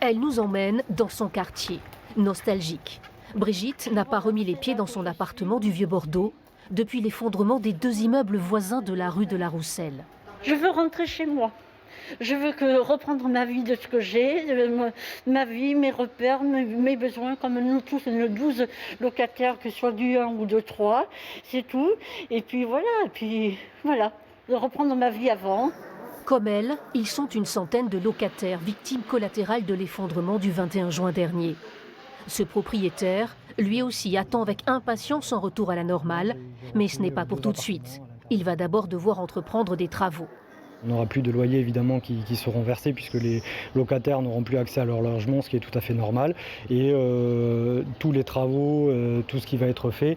Elle nous emmène dans son quartier, nostalgique. Brigitte n'a pas remis les pieds dans son appartement du Vieux-Bordeaux depuis l'effondrement des 2 immeubles voisins de la rue de la Rousselle. Je veux rentrer chez moi. Je veux reprendre ma vie de ce que j'ai, ma vie, mes repères, mes besoins, comme nous tous, nos 12 locataires, que ce soit du 1 ou de 3, c'est tout. Et puis voilà, de reprendre ma vie avant. Comme elle, ils sont une centaine de locataires victimes collatérales de l'effondrement du 21 juin dernier. Ce propriétaire, lui aussi, attend avec impatience son retour à la normale, mais ce n'est pas pour tout de suite. Il va d'abord devoir entreprendre des travaux. On n'aura plus de loyers évidemment qui seront versés puisque les locataires n'auront plus accès à leur logement, ce qui est tout à fait normal. Et tous les travaux, tout ce qui va être fait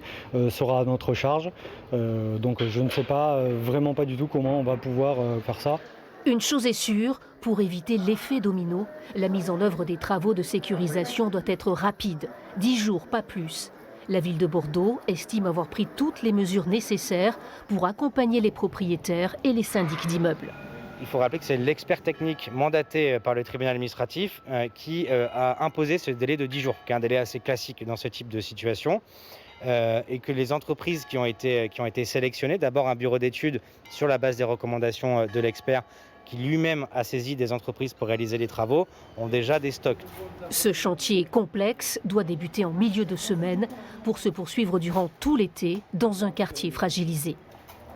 sera à notre charge. Donc je ne sais pas, vraiment pas du tout comment on va pouvoir faire ça. Une chose est sûre, pour éviter l'effet domino, la mise en œuvre des travaux de sécurisation doit être rapide, 10 jours, pas plus. La ville de Bordeaux estime avoir pris toutes les mesures nécessaires pour accompagner les propriétaires et les syndics d'immeubles. Il faut rappeler que c'est l'expert technique mandaté par le tribunal administratif qui a imposé ce délai de 10 jours, qui est un délai assez classique dans ce type de situation. Et que les entreprises qui ont été sélectionnées, d'abord un bureau d'études sur la base des recommandations de l'expert qui lui-même a saisi des entreprises pour réaliser les travaux, ont déjà des stocks. Ce chantier complexe doit débuter en milieu de semaine pour se poursuivre durant tout l'été dans un quartier fragilisé.